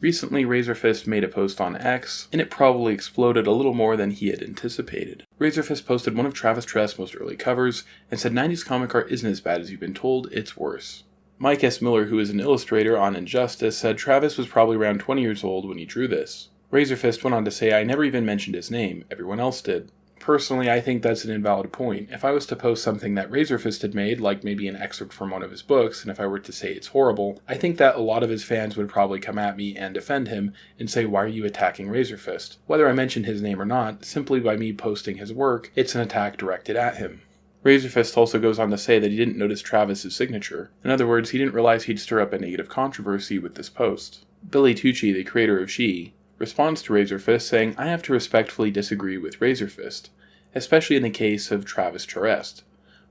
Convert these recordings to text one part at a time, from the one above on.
Recently, Razorfist made a post on X, and it probably exploded a little more than he had anticipated. Razorfist posted one of Travis Charest's most early covers, and said 90s comic art isn't as bad as you've been told, it's worse. Mike S. Miller, who is an illustrator on Injustice, said Travis was probably around 20 years old when he drew this. Razorfist went on to say, I never even mentioned his name, everyone else did. Personally, I think that's an invalid point. If I was to post something that Razorfist had made, like maybe an excerpt from one of his books, and if I were to say it's horrible, I think that a lot of his fans would probably come at me and defend him and say, why are you attacking Razorfist? Whether I mention his name or not, simply by me posting his work, it's an attack directed at him. Razorfist also goes on to say that he didn't notice Travis's signature. In other words, he didn't realize he'd stir up a negative controversy with this post. Billy Tucci, the creator of She, responds to Razorfist saying, I have to respectfully disagree with Razorfist, especially in the case of Travis Charest.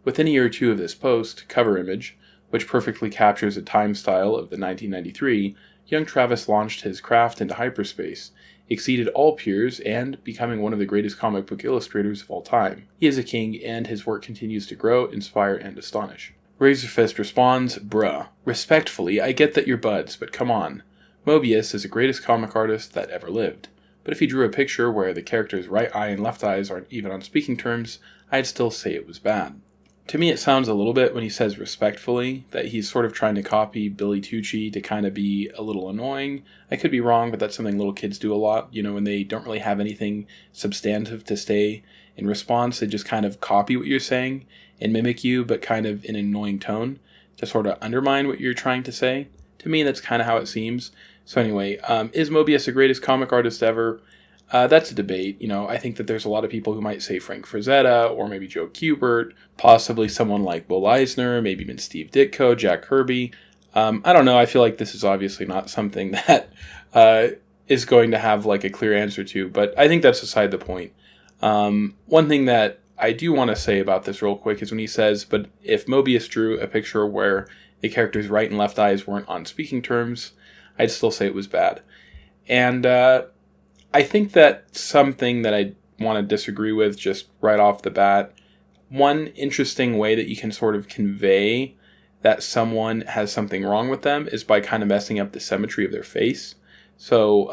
Within a year or two of this post, cover image, which perfectly captures the time style of the 1993, young Travis launched his craft into hyperspace, exceeded all peers, and becoming one of the greatest comic book illustrators of all time. He is a king, and his work continues to grow, inspire, and astonish. Razorfist responds, bruh, respectfully, I get that you're buds, but come on. Mobius is the greatest comic artist that ever lived. But if he drew a picture where the character's right eye and left eyes aren't even on speaking terms, I'd still say it was bad. To me, it sounds a little bit, when he says respectfully, that he's sort of trying to copy Billy Tucci to kind of be a little annoying. I could be wrong, but that's something little kids do a lot. You know, when they don't really have anything substantive to say in response, they just kind of copy what you're saying and mimic you, but kind of in an annoying tone to sort of undermine what you're trying to say. To me, that's kind of how it seems. So anyway, is Mobius the greatest comic artist ever? That's a debate. You know, I think that there's a lot of people who might say Frank Frazetta, or maybe Joe Kubert, possibly someone like Will Eisner, maybe even Steve Ditko, Jack Kirby. I don't know. I feel like this is obviously not something that is going to have like a clear answer to, but I think that's beside the point. One thing that I do want to say about this real quick is when he says, but if Mobius drew a picture where the character's right and left eyes weren't on speaking terms, I'd still say it was bad. And I think that's something that I want to disagree with just right off the bat. One interesting way that you can sort of convey that someone has something wrong with them is by kind of messing up the symmetry of their face. So,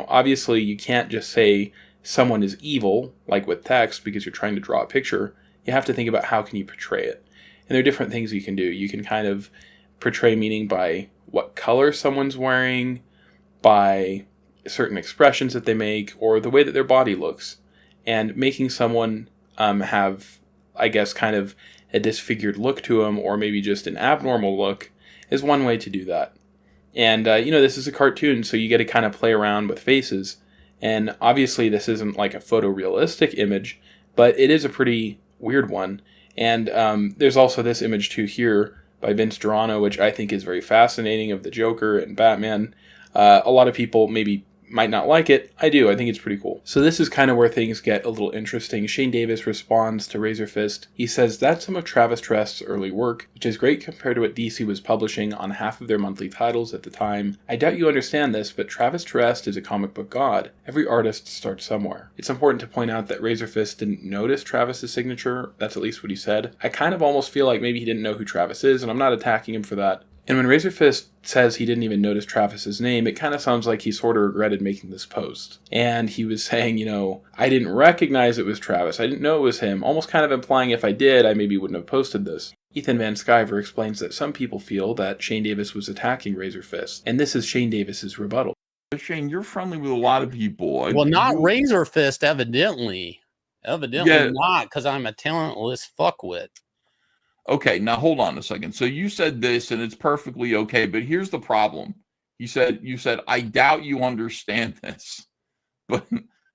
obviously you can't just say someone is evil, like with text, because you're trying to draw a picture. You have to think about how can you portray it. And there are different things you can do. You can kind of portray meaning by what color someone's wearing, by certain expressions that they make, or the way that their body looks. And making someone have, I guess, kind of a disfigured look to them, or maybe just an abnormal look, is one way to do that. And, this is a cartoon, so you get to kind of play around with faces. And obviously this isn't like a photorealistic image, but it is a pretty weird one. And there's also this image too here by Vince Durano, which I think is very fascinating, of the Joker and Batman. A lot of people maybe might not like it. I do. I think it's pretty cool. So this is kind of where things get a little interesting. Shane Davis responds to Razorfist. He says, that's some of Travis Charest's early work, which is great compared to what DC was publishing on half of their monthly titles at the time. I doubt you understand this, but Travis Charest is a comic book god. Every artist starts somewhere. It's important to point out that Razorfist didn't notice Travis's signature. That's at least what he said. I kind of almost feel like maybe he didn't know who Travis is, and I'm not attacking him for that. And when Razorfist says he didn't even notice Travis's name, it kind of sounds like he sort of regretted making this post. And he was saying, I didn't recognize it was Travis. I didn't know it was him. Almost kind of implying if I did, I maybe wouldn't have posted this. Ethan Van Sciver explains that some people feel that Shane Davis was attacking Razorfist. And this is Shane Davis's rebuttal. Shane, you're friendly with a lot of people. Well, not Razorfist, evidently. Yeah. Not, because I'm a talentless fuckwit. Okay, now hold on a second. So you said this, and it's perfectly okay, but here's the problem. You said, I doubt you understand this, but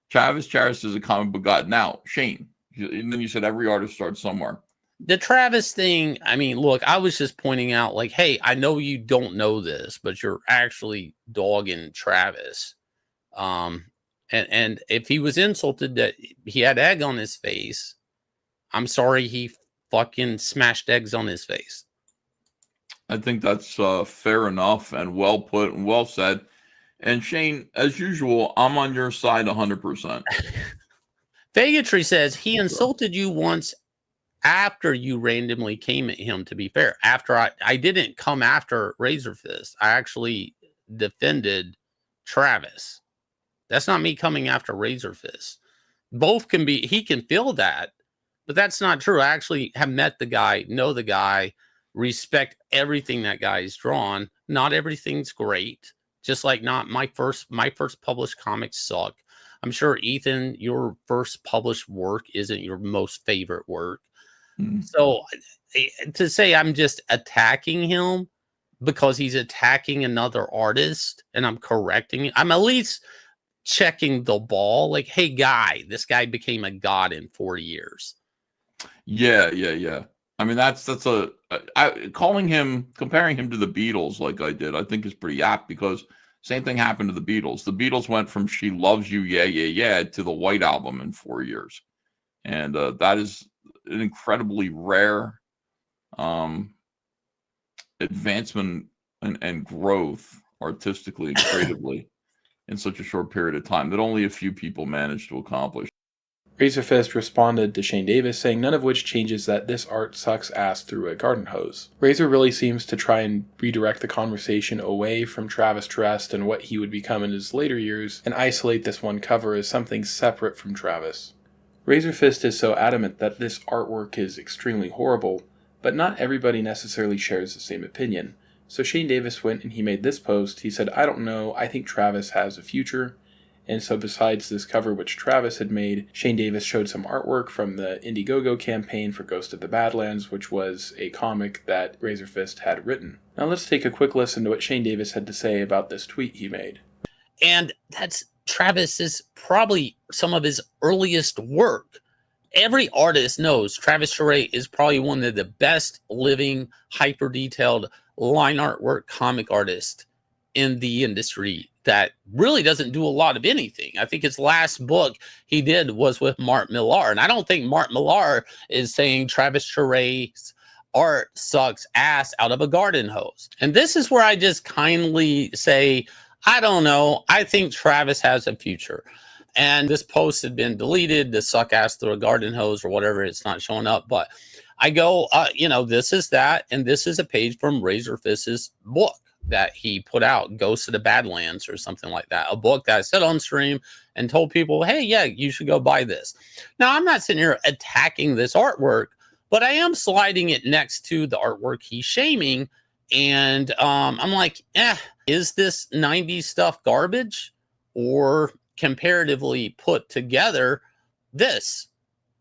Travis Charest is a comic book god. Now, Shane, and then you said every artist starts somewhere. The Travis thing, I mean, look, I was just pointing out, like, hey, I know you don't know this, but you're actually dogging Travis. And if he was insulted that he had egg on his face, I'm sorry he fucking smashed eggs on his face. I think that's fair enough and well put and well said. And Shane, as usual, I'm on your side 100%. Fagatry says he insulted you once after you randomly came at him, to be fair. After I didn't come after Razorfist. I actually defended Travis. That's not me coming after Razorfist. Both can be, he can feel that, but that's not true. I actually have met the guy, know the guy, respect everything that guy's drawn. Not everything's great. Just like not my first published comics suck. I'm sure, Ethan, your first published work isn't your most favorite work. So to say I'm just attacking him because he's attacking another artist and I'm correcting it, I'm at least checking the ball. Like, hey, guy, this guy became a god in 4 years. Yeah. I mean, comparing him to the Beatles like I did, I think is pretty apt, because same thing happened to the Beatles. The Beatles went from She Loves You, Yeah, Yeah, Yeah to the White Album in 4 years. And that is an incredibly rare advancement and growth artistically and creatively in such a short period of time that only a few people managed to accomplish. Razorfist responded to Shane Davis, saying none of which changes that this art sucks ass through a garden hose. Razor really seems to try and redirect the conversation away from Travis Charest and what he would become in his later years, and isolate this one cover as something separate from Travis. Razorfist is so adamant that this artwork is extremely horrible, but not everybody necessarily shares the same opinion. So Shane Davis went and he made this post. He said, "I don't know, I think Travis has a future." And so besides this cover which Travis had made, Shane Davis showed some artwork from the Indiegogo campaign for Ghost of the Badlands, which was a comic that Razorfist had written. Now let's take a quick listen to what Shane Davis had to say about this tweet he made. And that's Travis's probably some of his earliest work. Every artist knows Travis Charest is probably one of the best living, hyper-detailed line artwork comic artists in the industry that really doesn't do a lot of anything. I think his last book he did was with Mark Millar, and I don't think Mark Millar is saying Travis Charest's art sucks ass out of a garden hose. And this is where I just kindly say, I don't know, I think Travis has a future. And this post had been deleted, the suck ass through a garden hose or whatever, it's not showing up. But I go, this is that, and this is a page from Razorfist's book that he put out, Ghost of the Badlands or something like that. A book that I said on stream and told people, hey, yeah, you should go buy this. Now, I'm not sitting here attacking this artwork, but I am sliding it next to the artwork he's shaming. And I'm like, is this 90s stuff garbage? Or comparatively put together this?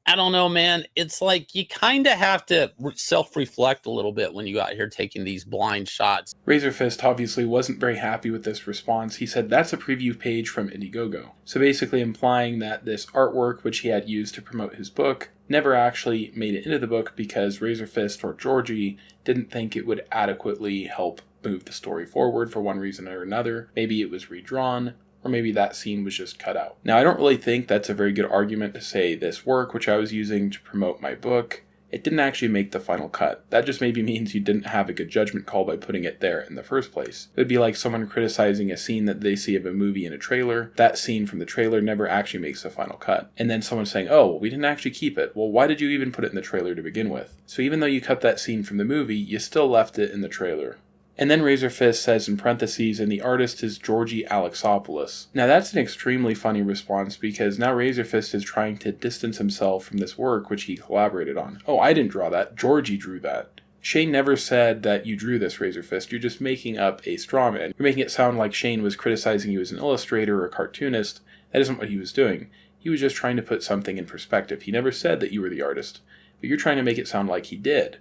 I don't know, man. It's like you kind of have to self-reflect a little bit when you out here taking these blind shots. Razorfist obviously wasn't very happy with this response. He said that's a preview page from Indiegogo. So basically implying that this artwork, which he had used to promote his book, never actually made it into the book because Razorfist or Georgie didn't think it would adequately help move the story forward for one reason or another. Maybe it was redrawn, or maybe that scene was just cut out. Now, I don't really think that's a very good argument to say this work, which I was using to promote my book, it didn't actually make the final cut. That just maybe means you didn't have a good judgment call by putting it there in the first place. It would be like someone criticizing a scene that they see of a movie in a trailer. That scene from the trailer never actually makes the final cut. And then someone saying, oh, well, we didn't actually keep it. Well, why did you even put it in the trailer to begin with? So even though you cut that scene from the movie, you still left it in the trailer. And then Razorfist says in parentheses, and the artist is Georgie Alexopoulos. Now that's an extremely funny response because now Razorfist is trying to distance himself from this work which he collaborated on. Oh, I didn't draw that. Georgie drew that. Shane never said that you drew this, Razorfist. You're just making up a straw man. You're making it sound like Shane was criticizing you as an illustrator or a cartoonist. That isn't what he was doing. He was just trying to put something in perspective. He never said that you were the artist, but you're trying to make it sound like he did.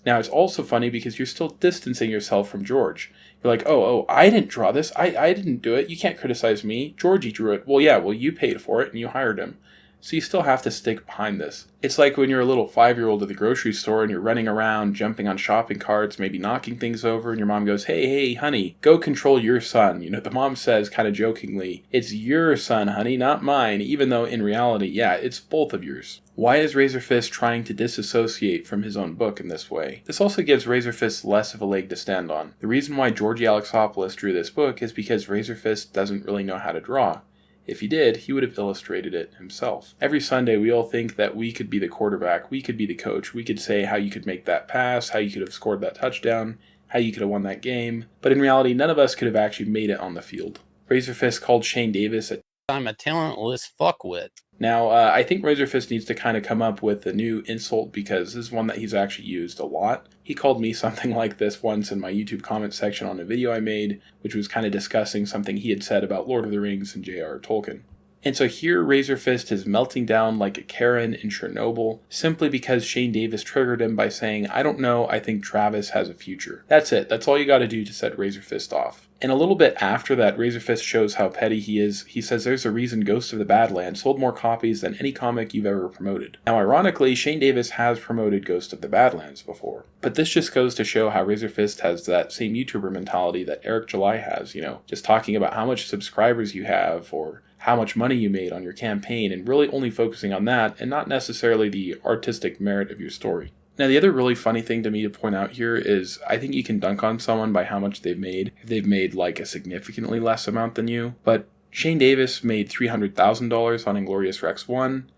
Now, it's also funny because you're still distancing yourself from George. You're like, oh, I didn't draw this. I didn't do it. You can't criticize me. Georgie drew it. Well, yeah, you paid for it and you hired him. So you still have to stick behind this. It's like when you're a little 5-year-old at the grocery store and you're running around, jumping on shopping carts, maybe knocking things over, and your mom goes, hey, honey, go control your son. You know, the mom says kind of jokingly, it's your son, honey, not mine, even though in reality, yeah, it's both of yours. Why is Razorfist trying to disassociate from his own book in this way? This also gives Razorfist less of a leg to stand on. The reason why Georgie Alexopoulos drew this book is because Razorfist doesn't really know how to draw. If he did, he would have illustrated it himself. Every Sunday, we all think that we could be the quarterback, we could be the coach, we could say how you could make that pass, how you could have scored that touchdown, how you could have won that game, but in reality, none of us could have actually made it on the field. Razorfist called Shane Davis I'm a talentless fuckwit. Now, I think Razorfist needs to kind of come up with a new insult because this is one that he's actually used a lot. He called me something like this once in my YouTube comment section on a video I made, which was kind of discussing something he had said about Lord of the Rings and J.R.R. Tolkien. And so here Razorfist is melting down like a Karen in Chernobyl simply because Shane Davis triggered him by saying, I don't know, I think Travis has a future. That's it. That's all you got to do to set Razorfist off. And a little bit after that, Razorfist shows how petty he is. He says there's a reason Ghost of the Badlands sold more copies than any comic you've ever promoted. Now, ironically, Shane Davis has promoted Ghost of the Badlands before. But this just goes to show how Razorfist has that same YouTuber mentality that Eric July has, just talking about how much subscribers you have or how much money you made on your campaign and really only focusing on that and not necessarily the artistic merit of your story. Now, the other really funny thing to me to point out here is I think you can dunk on someone by how much they've made if they've made like a significantly less amount than you. But Shane Davis made $300,000 on Inglorious Rex 1,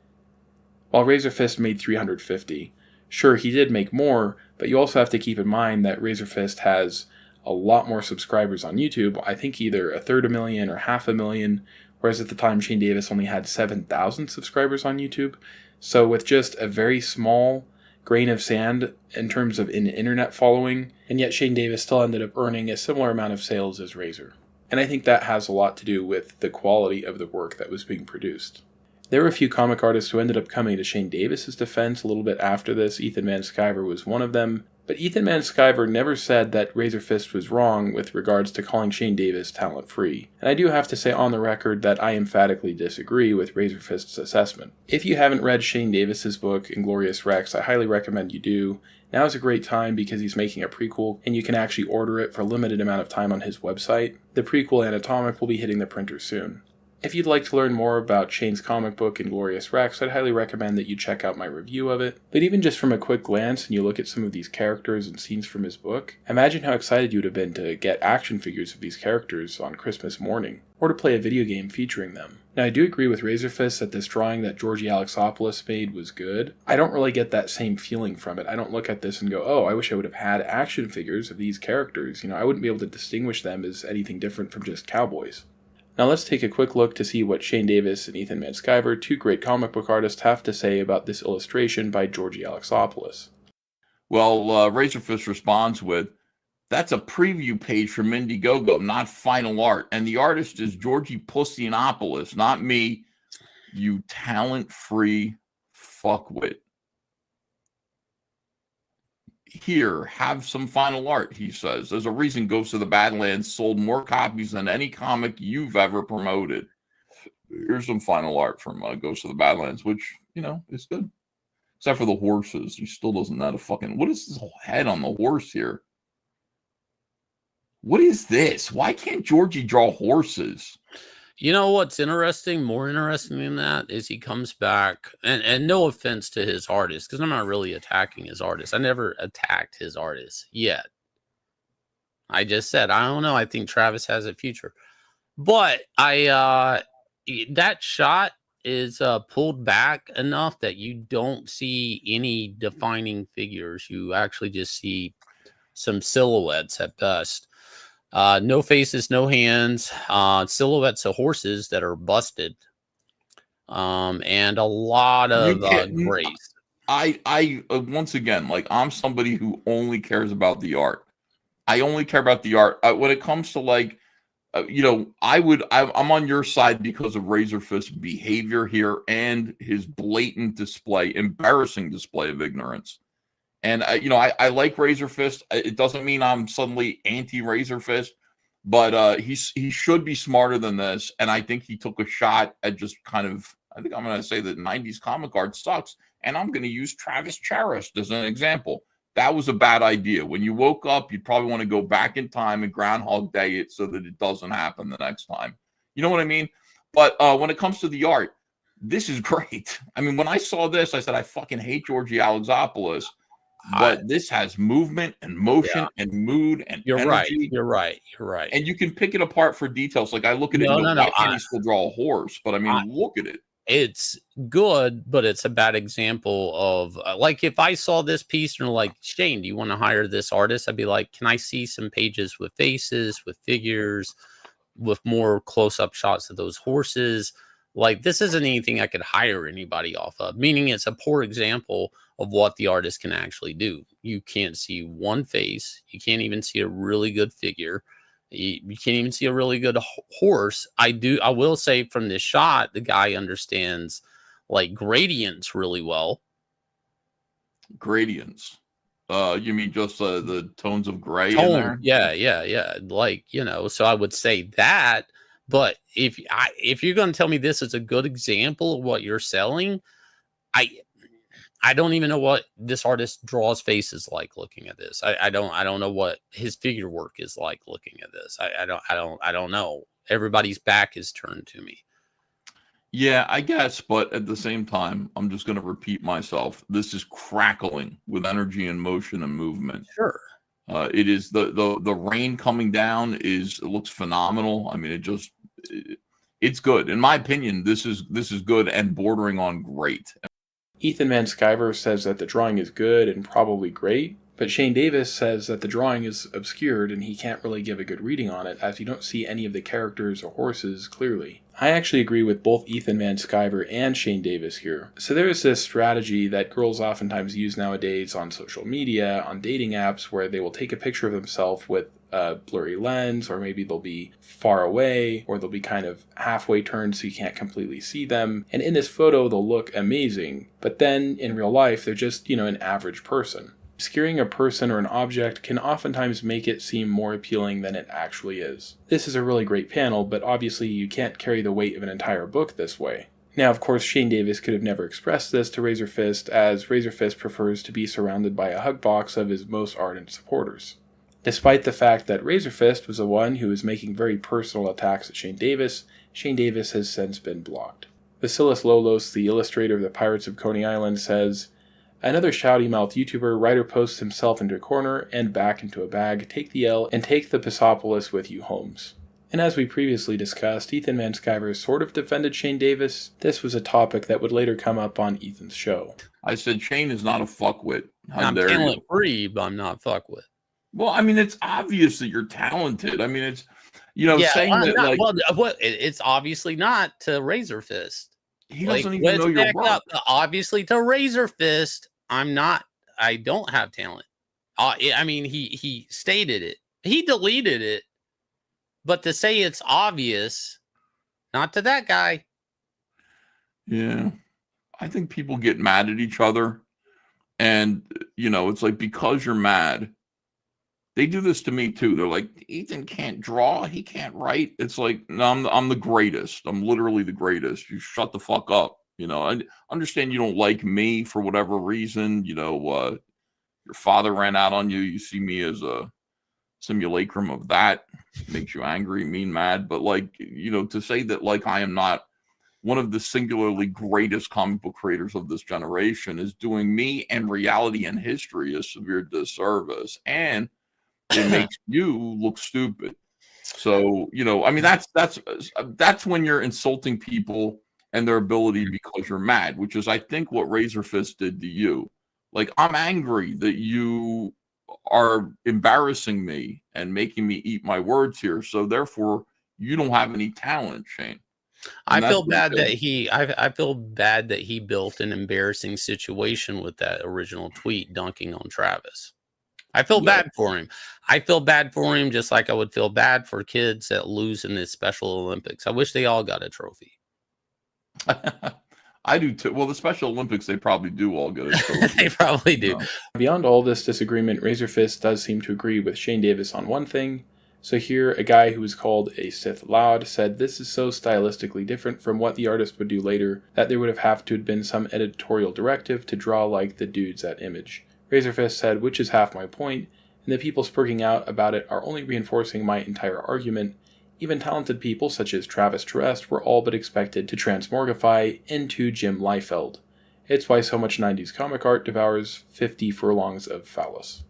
while Razorfist made $350,000. Sure, he did make more, but you also have to keep in mind that Razorfist has a lot more subscribers on YouTube. I think either 250,000 or 500,000, whereas at the time Shane Davis only had 7,000 subscribers on YouTube. So with just a very small grain of sand in terms of an internet following, and yet Shane Davis still ended up earning a similar amount of sales as Razor. And I think that has a lot to do with the quality of the work that was being produced. There were a few comic artists who ended up coming to Shane Davis's defense a little bit after this. Ethan Van Sciver was one of them. But Ethan Van Sciver never said that Razorfist was wrong with regards to calling Shane Davis talent-free. And I do have to say on the record that I emphatically disagree with Razorfist's assessment. If you haven't read Shane Davis's book, Inglorious Rex, I highly recommend you do. Now is a great time because he's making a prequel, and you can actually order it for a limited amount of time on his website. The prequel, Anatomic, will be hitting the printer soon. If you'd like to learn more about Shane's comic book, Inglorious Rex, I'd highly recommend that you check out my review of it. But even just from a quick glance and you look at some of these characters and scenes from his book, imagine how excited you would have been to get action figures of these characters on Christmas morning, or to play a video game featuring them. Now, I do agree with Razorfist that this drawing that Georgi Alexopoulos made was good. I don't really get that same feeling from it. I don't look at this and go, oh, I wish I would have had action figures of these characters. I wouldn't be able to distinguish them as anything different from just cowboys. Now let's take a quick look to see what Shane Davis and Ethan Van Sciver, two great comic book artists, have to say about this illustration by Georgi Alexopoulos. Well, Razorfist responds with, that's a preview page from Indiegogo, not final art. And the artist is Georgi Pussianopoulos, not me, you talent-free fuckwit. Here, have some final art, he says. There's a reason Ghost of the Badlands sold more copies than any comic you've ever promoted. Here's some final art from Ghost of the Badlands, which, is good. Except for the horses. He still doesn't know how to fucking... What is this whole head on the horse here? What is this? Why can't Georgie draw horses? You know what's interesting? More interesting than that is he comes back, and no offense to his artist, because I'm not really attacking his artist. I never attacked his artist yet. I just said, I don't know. I think Travis has a future. But that shot is pulled back enough that you don't see any defining figures. You actually just see some silhouettes at best. No faces, no hands, silhouettes of horses that are busted, and a lot of grace. I once again, I'm somebody who only cares about the art. I only care about the art. When it comes to I'm on your side because of Razorfist's behavior here and his blatant embarrassing display of ignorance. And, I like Razorfist. It doesn't mean I'm suddenly anti-Razorfist, but he should be smarter than this. And I think he took a shot at just I think I'm going to say that 90s comic art sucks. And I'm going to use Travis Charest as an example. That was a bad idea. When you woke up, you'd probably want to go back in time and Groundhog Day it so that it doesn't happen the next time. You know what I mean? But when it comes to the art, this is great. I mean, when I saw this, I said, I fucking hate Georgi Alexopoulos. But this has movement and motion and mood and energy. You're right. And you can pick it apart for details. Like I look at it and go, why can't he still draw a horse? But I mean, look at it. It's good, but it's a bad example of if I saw this piece and like, Shane, do you want to hire this artist? I'd be like, can I see some pages with faces, with figures, with more close-up shots of those horses. Like, this isn't anything I could hire anybody off of, meaning it's a poor example of what the artist can actually do. You can't see one face. You can't even see a really good figure. You can't even see a really good horse. I will say from this shot, the guy understands like gradients really well. Gradients. You mean just the tones of gray in there? Yeah. Like, so I would say that. But if you're going to tell me this is a good example of what you're selling, I don't even know what this artist draws faces like looking at this. I don't know what his figure work is like looking at this. I don't know. Everybody's back is turned to me. Yeah, I guess, but at the same time, I'm just going to repeat myself. This is crackling with energy and motion and movement. Sure. It is the rain coming down it looks phenomenal. I mean, it's good. In my opinion, this is good and bordering on great. Ethan Van Sciver says that the drawing is good and probably great, but Shane Davis says that the drawing is obscured and he can't really give a good reading on it as you don't see any of the characters or horses clearly. I actually agree with both Ethan Van Sciver and Shane Davis here. So there is this strategy that girls oftentimes use nowadays on social media, on dating apps, where they will take a picture of themselves with a blurry lens, or maybe they'll be far away, or they'll be kind of halfway turned so you can't completely see them. And in this photo, they'll look amazing, but then in real life, they're just, an average person. Obscuring a person or an object can oftentimes make it seem more appealing than it actually is. This is a really great panel, but obviously you can't carry the weight of an entire book this way. Now, of course, Shane Davis could have never expressed this to Razorfist, as Razorfist prefers to be surrounded by a hug box of his most ardent supporters. Despite the fact that Razorfist was the one who was making very personal attacks at Shane Davis has since been blocked. Vasilis Lolos, the illustrator of the Pirates of Coney Island, says, "Another shouty-mouthed YouTuber writer posts himself into a corner and back into a bag. Take the L and take the Pissopolis with you, Holmes." And as we previously discussed, Ethan Van Sciver sort of defended Shane Davis. This was a topic that would later come up on Ethan's show. I said Shane is not a fuckwit. I'm talent-free, but I'm not fuckwit. Well, I mean, it's obvious that you're talented. I mean, it's, saying that it's obviously not to Razorfist. He doesn't even know your work. Obviously, to Razorfist, I don't have talent. I mean, he stated it. He deleted it. But to say it's obvious, not to that guy. Yeah. I think people get mad at each other. And, it's like, because you're mad, they do this to me too. They're like, Ethan can't draw. He can't write. It's like, no, I'm the greatest. I'm literally the greatest. You shut the fuck up. I understand you don't like me for whatever reason. Your father ran out on you. You see me as a simulacrum of that. Makes you angry, mean, mad. But to say that I am not one of the singularly greatest comic book creators of this generation is doing me and reality and history a severe disservice. And it makes you look stupid. So, I mean, that's when you're insulting people and their ability because you're mad, which is, I think, what Razorfist did to you. Like, I'm angry that you are embarrassing me and making me eat my words here. So therefore, you don't have any talent, Shane. I feel bad that I feel bad that he built an embarrassing situation with that original tweet dunking on Travis. I feel bad for him. I feel bad for him just like I would feel bad for kids that lose in the Special Olympics. I wish they all got a trophy. I do too. Well, the Special Olympics, they probably do all get a trophy. They probably do. Beyond all this disagreement, Razorfist does seem to agree with Shane Davis on one thing. So here, a guy who was called a Sith Lord said this is so stylistically different from what the artist would do later that there would have to have been some editorial directive to draw like the dudes at Image. Razorfist said, which is half my point, and the people spurting out about it are only reinforcing my entire argument. Even talented people such as Travis Charest were all but expected to transmorgify into Jim Liefeld. It's why so much 90s comic art devours 50 furlongs of phallus.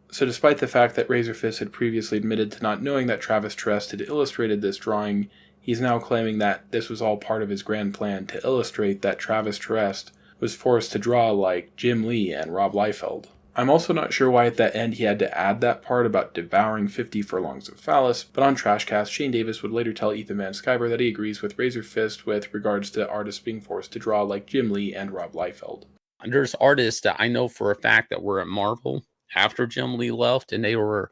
So despite the fact that Razorfist had previously admitted to not knowing that Travis Charest had illustrated this drawing, he's now claiming that this was all part of his grand plan to illustrate that Travis Charest was forced to draw like Jim Lee and Rob Liefeld. I'm also not sure why at the end he had to add that part about devouring 50 furlongs of phallus, but on Trashcast, Shane Davis would later tell Ethan Van Sciver that he agrees with Razorfist with regards to artists being forced to draw like Jim Lee and Rob Liefeld. There's artists that I know for a fact that were at Marvel after Jim Lee left, and they were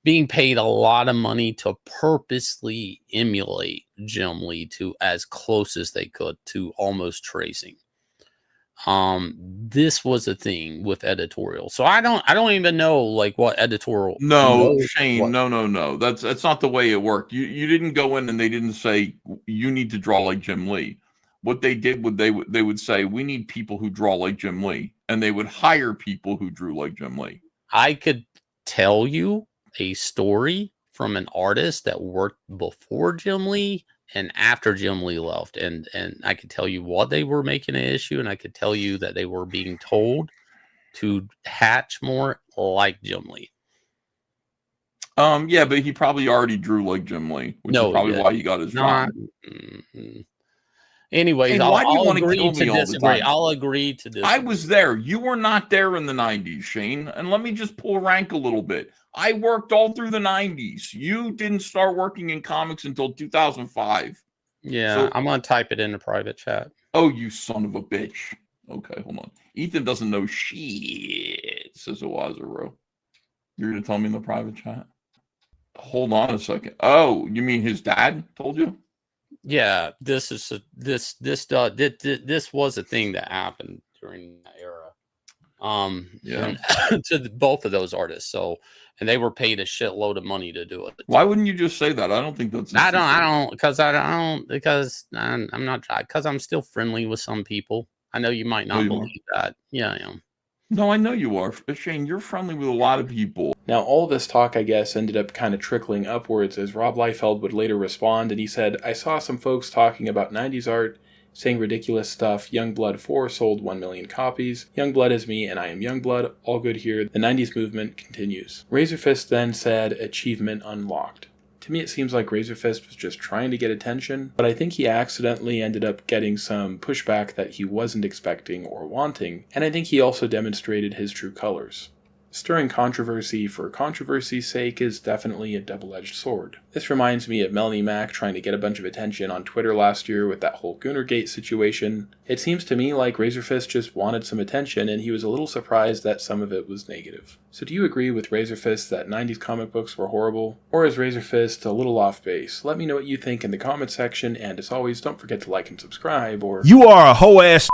being paid a lot of money to purposely emulate Jim Lee to as close as they could to almost tracing. This was a thing with Editorial. So I don't even know like what Editorial. No, Shane, no. That's not the way it worked. You didn't go in and they didn't say you need to draw like Jim Lee. What they did would they would say we need people who draw like Jim Lee, and they would hire people who drew like Jim Lee. I could tell you a story from an artist that worked before Jim Lee and after Jim Lee left, and I could tell you what they were making an issue, and I could tell you that they were being told to hatch more like Jim Lee. Yeah, but he probably already drew like Jim Lee, which is probably why he got his job. Anyways, hey, why do you want to kill me all the time? I'll agree to disagree. I was there. You were not there in the 90s, Shane. And let me just pull rank a little bit. I worked all through the 90s. You didn't start working in comics until 2005. Yeah, so, I'm going to type it in the private chat. Oh, you son of a bitch. Okay, hold on. Ethan doesn't know shit, says Owazero. You're going to tell me in the private chat? Hold on a second. Oh, you mean his dad told you? Yeah, this was a thing that happened during that era. To both of those artists. So, and they were paid a shitload of money to do it. Why wouldn't you just say that? I don't think that's. Because I'm still friendly with some people. I know you might not believe that. Yeah, I am. No, I know you are. Shane, you're friendly with a lot of people. Now, all this talk, I guess, ended up kind of trickling upwards as Rob Liefeld would later respond, and he said, I saw some folks talking about 90s art, saying ridiculous stuff. Youngblood 4 sold 1 million copies. Youngblood is me, and I am Youngblood. All good here. The 90s movement continues. Razorfist then said, achievement unlocked. To me, it seems like Razorfist was just trying to get attention, but I think he accidentally ended up getting some pushback that he wasn't expecting or wanting, and I think he also demonstrated his true colors. Stirring controversy for controversy's sake is definitely a double-edged sword. This reminds me of Melanie Mac trying to get a bunch of attention on Twitter last year with that whole Goonergate situation. It seems to me like Razorfist just wanted some attention and he was a little surprised that some of it was negative. So do you agree with Razorfist that 90s comic books were horrible? Or is Razorfist a little off base? Let me know what you think in the comment section, and as always, don't forget to like and subscribe, or... You are a hoe-ass